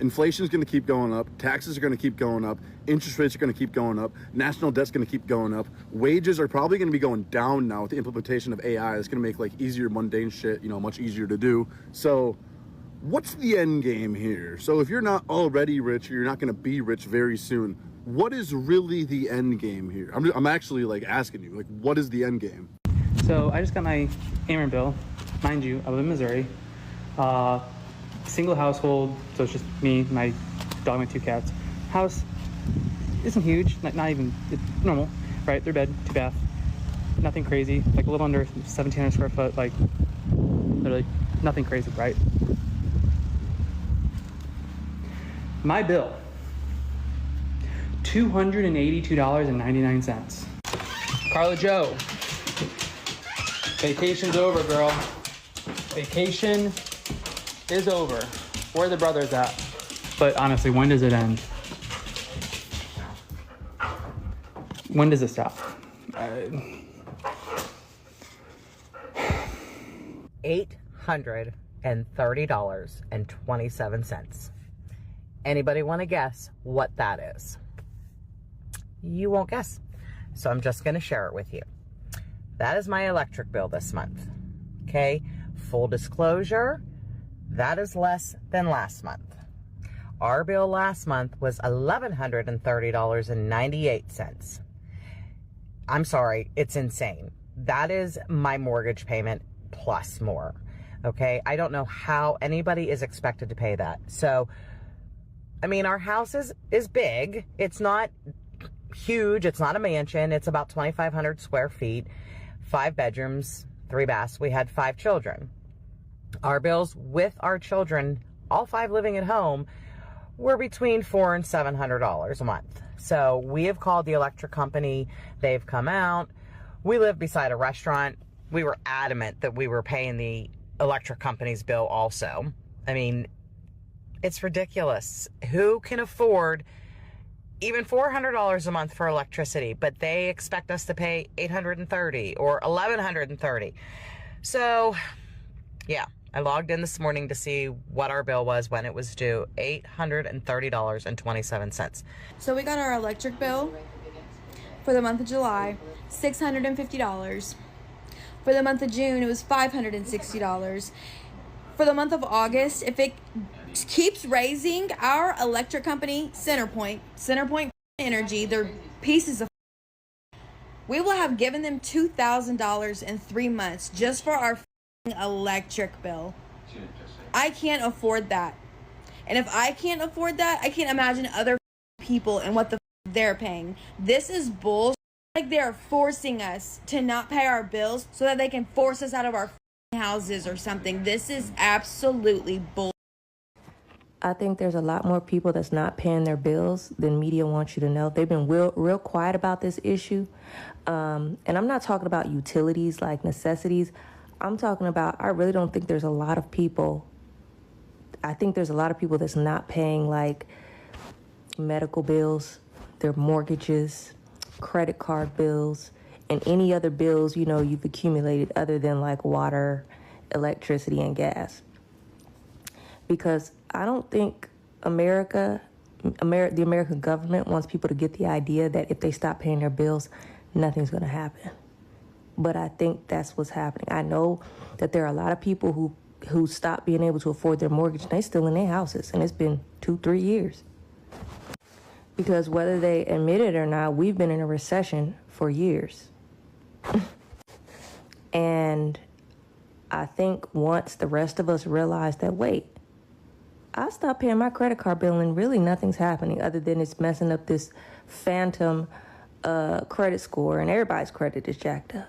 Inflation is going to keep going up. Taxes are going to keep going up. Interest rates are going to keep going up. National debt's going to keep going up. Wages are probably going to be going down now with the implementation of AI. It's going to make like easier, mundane shit, much easier to do. So what's the end game here? So if you're not already rich, or you're not going to be rich very soon, what is really the end game here? I'm actually like asking you, like, what is the end game? So I just got my Ameren bill. Mind you, I live in Missouri. Single household, so it's just me, my dog, my 2 cats. House isn't huge, not even, it's normal, right? 3 bed, 2 bath, nothing crazy, like a little under 1,700 square foot, like literally nothing crazy, right? My bill, $282.99. Carla Joe, vacation's over, girl. Vacation is over. Where are the brothers at? But honestly, when does it end? When does it stop? $830.27. Anybody want to guess what that is? You won't guess. So I'm just going to share it with you. That is my electric bill this month. Okay, full disclosure, that is less than last month. Our bill last month was $1,130.98. I'm sorry, it's insane. That is my mortgage payment plus more. Okay, I don't know how anybody is expected to pay that. So, I mean, our house is big. It's not huge. It's not a mansion. It's about 2,500 square feet, 5 bedrooms, 3 baths. We had 5 children. Our bills with our children, all 5 living at home, were between $400 and $700 a month. So we have called the electric company. They've come out. We live beside a restaurant. We were adamant that we were paying the electric company's bill also. I mean, it's ridiculous. Who can afford even $400 a month for electricity, but they expect us to pay $830 or $1,130. So, yeah, I logged in this morning to see what our bill was when it was due, $830.27. So we got our electric bill for the month of July, $650. For the month of June, it was $560. For the month of August, if it keeps raising, our electric company, CenterPoint Energy, they're pieces of, we will have given them $2,000 in 3 months just for our electric bill. I can't afford that. And if I can't afford that, I can't imagine other people and what the they're paying. This is bullshit. Like they're forcing us to not pay our bills so that they can force us out of our houses or something. This is absolutely bull. I think there's a lot more people that's not paying their bills than media wants you to know. They've been real quiet about this issue. And I'm not talking about utilities like necessities. I'm talking about, I really don't think there's a lot of people. I think there's a lot of people that's not paying like medical bills, their mortgages, credit card bills, and any other bills, you've accumulated other than like water, electricity, and gas. Because I don't think the American government wants people to get the idea that if they stop paying their bills, nothing's going to happen. But I think that's what's happening. I know that there are a lot of people who stopped being able to afford their mortgage, and they're still in their houses, and it's been 2-3 years. Because whether they admit it or not, we've been in a recession for years. And I think once the rest of us realize that, wait, I stopped paying my credit card bill and really nothing's happening other than it's messing up this phantom credit score and everybody's credit is jacked up.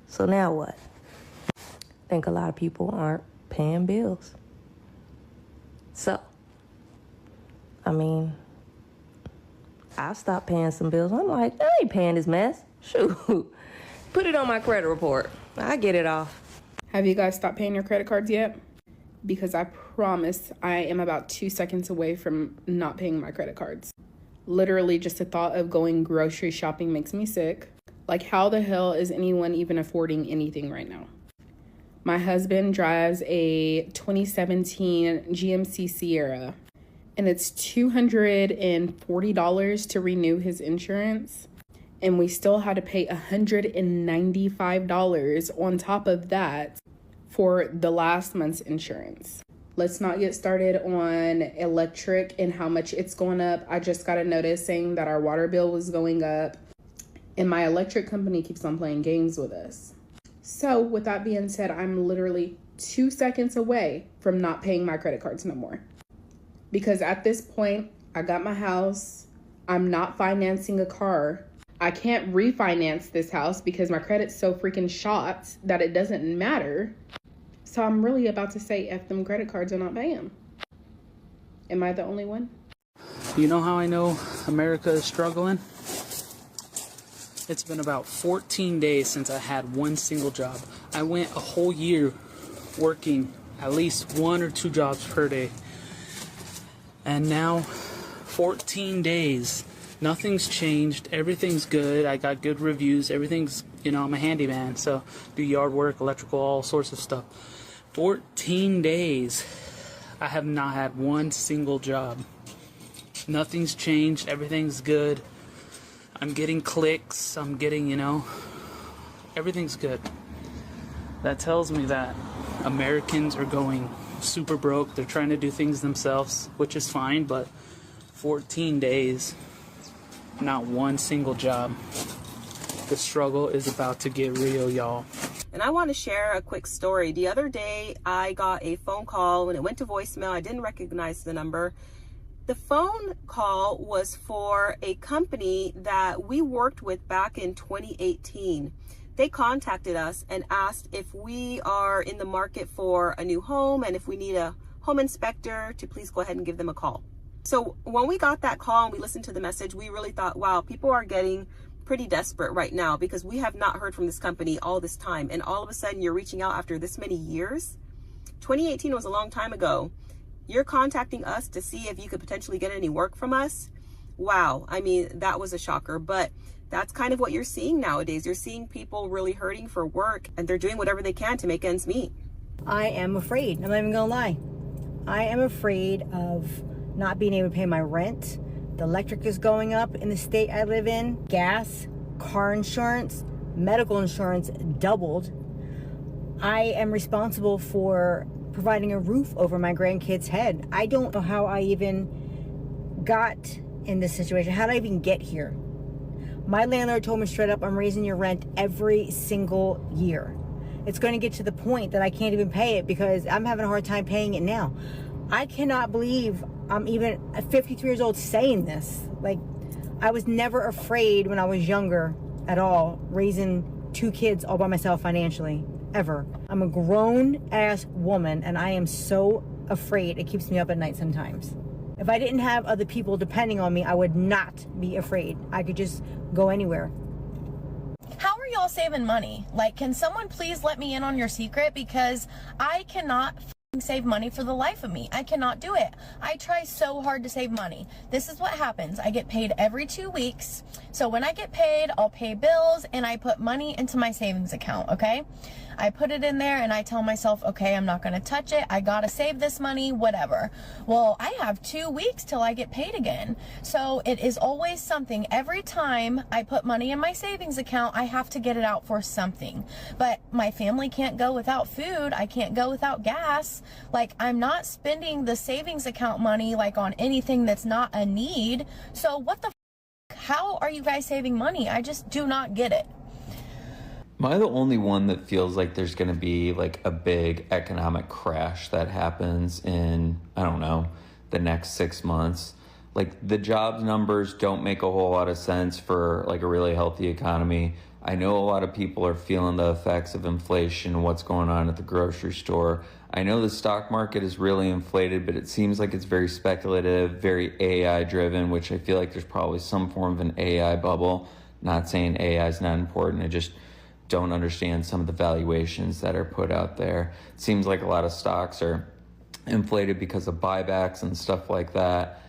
So now what? I think a lot of people aren't paying bills. So, I mean, I stopped paying some bills. I'm like, I ain't paying this mess. Shoot, put it on my credit report. I get it off. Have you guys stopped paying your credit cards yet? Because I promise I am about 2 seconds away from not paying my credit cards. Literally, just the thought of going grocery shopping makes me sick. Like, how the hell is anyone even affording anything right now? My husband drives a 2017 GMC Sierra. and it's $240 to renew his insurance. And we still had to pay $195 on top of that for the last month's insurance. Let's not get started on electric and how much it's going up. I just got a notice saying that our water bill was going up, and my electric company keeps on playing games with us. So with that being said, I'm literally 2 seconds away from not paying my credit cards no more. Because at this point, I got my house. I'm not financing a car. I can't refinance this house because my credit's so freaking shot that it doesn't matter. So I'm really about to say F them credit cards and not pay them. Am I the only one? You know how I know America is struggling? It's been about 14 days since I had one single job. I went a whole year working at least 1 or 2 jobs per day. And now, 14 days, nothing's changed. Everything's good. I got good reviews. Everything's, I'm a handyman, so do yard work, electrical, all sorts of stuff. 14 days, I have not had one single job. Nothing's changed. Everything's good. I'm getting clicks. I'm getting, everything's good. That tells me that Americans are going super broke. They're trying to do things themselves, which is fine, but 14 days, not one single job. The struggle is about to get real, y'all. And I want to share a quick story. The other day, I got a phone call and it went to voicemail. I didn't recognize the number. The phone call was for a company that we worked with back in 2018. They contacted us and asked if we are in the market for a new home and if we need a home inspector to please go ahead and give them a call. So when we got that call and we listened to the message, we really thought, wow, people are getting pretty desperate right now because we have not heard from this company all this time. And all of a sudden you're reaching out after this many years. 2018 was a long time ago. You're contacting us to see if you could potentially get any work from us. Wow. I mean, that was a shocker, but that's kind of what you're seeing nowadays. You're seeing people really hurting for work and they're doing whatever they can to make ends meet. I am afraid. I'm not even gonna lie. I am afraid of not being able to pay my rent. The electric is going up in the state I live in. Gas, car insurance, medical insurance doubled. I am responsible for providing a roof over my grandkids' head. I don't know how I even got in this situation. How did I even get here? My landlord told me straight up, I'm raising your rent every single year. It's going to get to the point that I can't even pay it because I'm having a hard time paying it now. I cannot believe I'm even 53 years old saying this. Like, I was never afraid when I was younger at all, raising 2 kids all by myself financially, ever. I'm a grown-ass woman, and I am so afraid. It keeps me up at night sometimes. If I didn't have other people depending on me, I would not be afraid. I could just go anywhere. How are y'all saving money? Like, can someone please let me in on your secret? Because I cannot save money for the life of me. I cannot do it. I try so hard to save money. This is what happens. I get paid every 2 weeks. So when I get paid, I'll pay bills and I put money into my savings account, okay? I put it in there and I tell myself, okay, I'm not going to touch it. I got to save this money, whatever. Well, I have 2 weeks till I get paid again. So it is always something. Every time I put money in my savings account, I have to get it out for something. But my family can't go without food. I can't go without gas. Like, I'm not spending the savings account money like on anything that's not a need. So what the how are you guys saving money? I just do not get it. Am I the only one that feels like there's going to be like a big economic crash that happens in, I don't know, the next 6 months? Like, the jobs numbers don't make a whole lot of sense for like a really healthy economy. I know a lot of people are feeling the effects of inflation, what's going on at the grocery store. I know the stock market is really inflated, but it seems like it's very speculative, very AI driven, which I feel like there's probably some form of an AI bubble. Not saying AI is not important. I just don't understand some of the valuations that are put out there. It seems like a lot of stocks are inflated because of buybacks and stuff like that.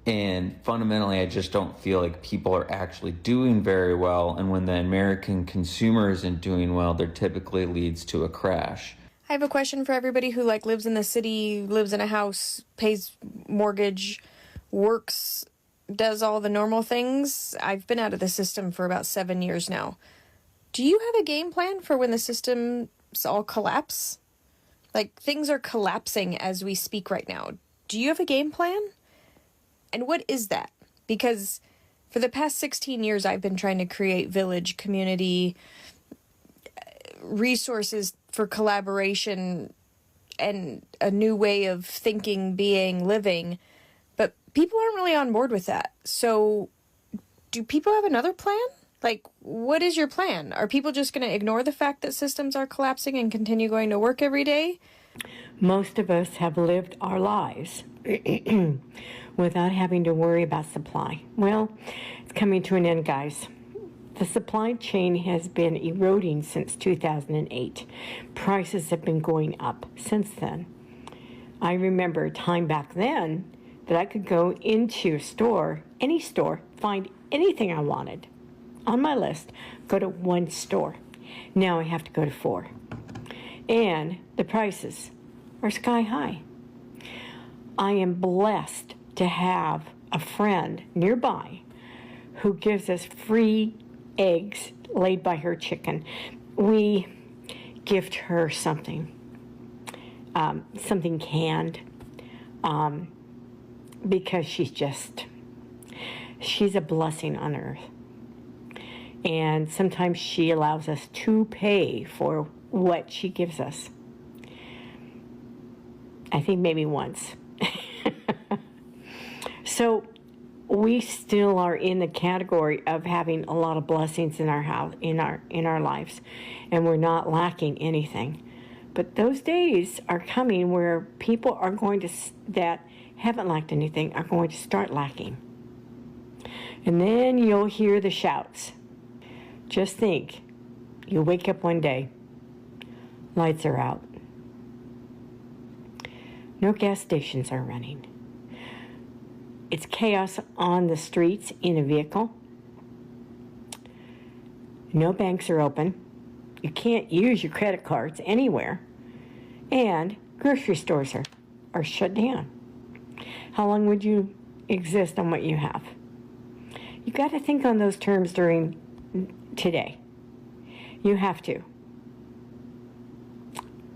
And fundamentally, I just don't feel like people are actually doing very well. And when the American consumer isn't doing well, there typically leads to a crash. I have a question for everybody who like lives in the city, lives in a house, pays mortgage, works, does all the normal things. I've been out of the system for about 7 years now. Do you have a game plan for when the systems all collapse? Like, things are collapsing as we speak right now. Do you have a game plan? And what is that? Because for the past 16 years, I've been trying to create village, community, resources for collaboration, and a new way of thinking, being, living. But people aren't really on board with that. So do people have another plan? Like, what is your plan? Are people just going to ignore the fact that systems are collapsing and continue going to work every day? Most of us have lived our lives without having to worry about supply. Well, it's coming to an end, guys. The supply chain has been eroding since 2008. Prices have been going up since then. I remember a time back then that I could go into a store, any store, find anything I wanted on my list, go to one store. Now I have to go to 4. And the prices are sky high. I am blessed to have a friend nearby who gives us free eggs laid by her chicken. We gift her something, something canned, because she's a blessing on earth. And sometimes she allows us to pay for what she gives us. I think maybe once. So we still are in the category of having a lot of blessings in our house, in our lives, and we're not lacking anything. But those days are coming where people are going to, that haven't lacked anything, are going to start lacking. And then you'll hear the shouts. Just think, you wake up one day, lights are out. No gas stations are running. It's chaos on the streets in a vehicle. No banks are open. You can't use your credit cards anywhere. And grocery stores are shut down. How long would you exist on what you have? You got to think on those terms during today. You have to.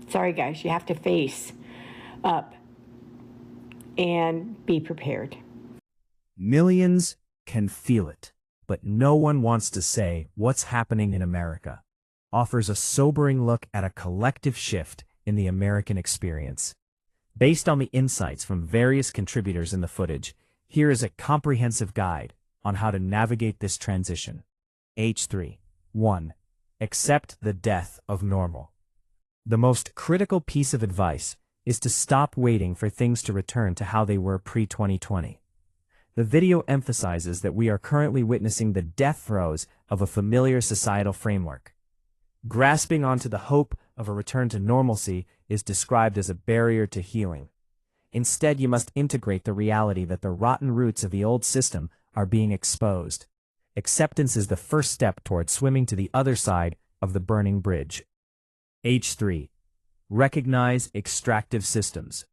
Sorry, guys, you have to face up and be prepared. Millions can feel it, but no one wants to say what's happening in America. Offers a sobering look at a collective shift in the American experience. Based on the insights from various contributors in the footage, here is a comprehensive guide on how to navigate this transition. H3. 1. Accept the death of normal. The most critical piece of advice is to stop waiting for things to return to how they were pre-2020. The video emphasizes that we are currently witnessing the death throes of a familiar societal framework. Grasping onto the hope of a return to normalcy is described as a barrier to healing. Instead, you must integrate the reality that the rotten roots of the old system are being exposed. Acceptance is the first step toward swimming to the other side of the burning bridge. H3. Recognize extractive systems.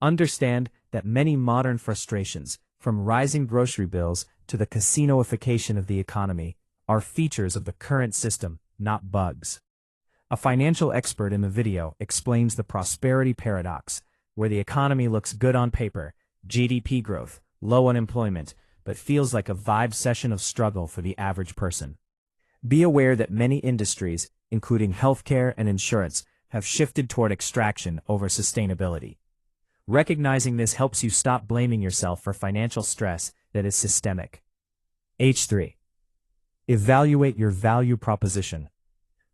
Understand that many modern frustrations, from rising grocery bills to the casinoification of the economy, are features of the current system, not bugs. A financial expert in the video explains the prosperity paradox, where the economy looks good on paper, GDP growth, low unemployment, but feels like a vibe session of struggle for the average person. Be aware that many industries, including healthcare and insurance, have shifted toward extraction over sustainability. Recognizing this helps you stop blaming yourself for financial stress that is systemic. H3. Evaluate your value proposition.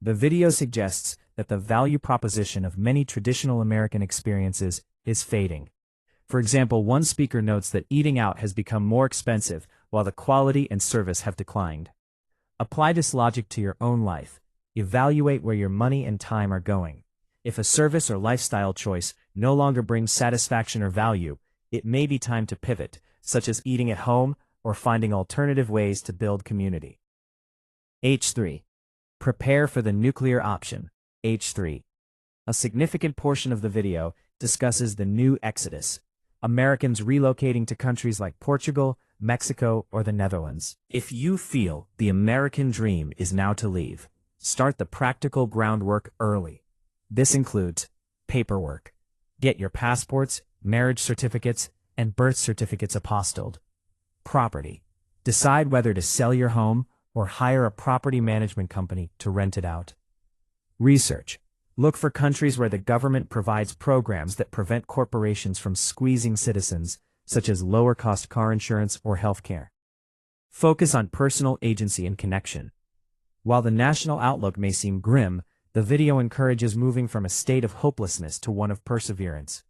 The video suggests that the value proposition of many traditional American experiences is fading. For example, one speaker notes that eating out has become more expensive while the quality and service have declined. Apply this logic to your own life. Evaluate where your money and time are going. If a service or lifestyle choice no longer brings satisfaction or value, it may be time to pivot, such as eating at home or finding alternative ways to build community. H3. Prepare for the nuclear option. H3. A significant portion of the video discusses the new exodus, Americans relocating to countries like Portugal, Mexico, or the Netherlands. If you feel the American dream is now to leave, start the practical groundwork early. This includes paperwork. Get your passports, marriage certificates, and birth certificates apostilled. Property. Decide whether to sell your home or hire a property management company to rent it out. Research. Look for countries where the government provides programs that prevent corporations from squeezing citizens, such as lower-cost car insurance or healthcare. Focus on personal agency and connection. While the national outlook may seem grim, the video encourages moving from a state of hopelessness to one of perseverance.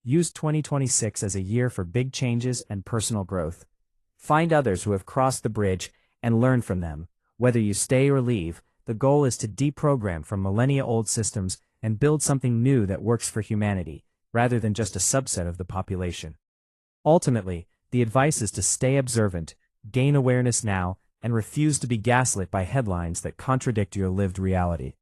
Use 2026 as a year for big changes and personal growth. Find others who have crossed the bridge and learn from them. Whether you stay or leave, the goal is to deprogram from millennia-old systems and build something new that works for humanity, rather than just a subset of the population. Ultimately, the advice is to stay observant, gain awareness now, and refuse to be gaslit by headlines that contradict your lived reality.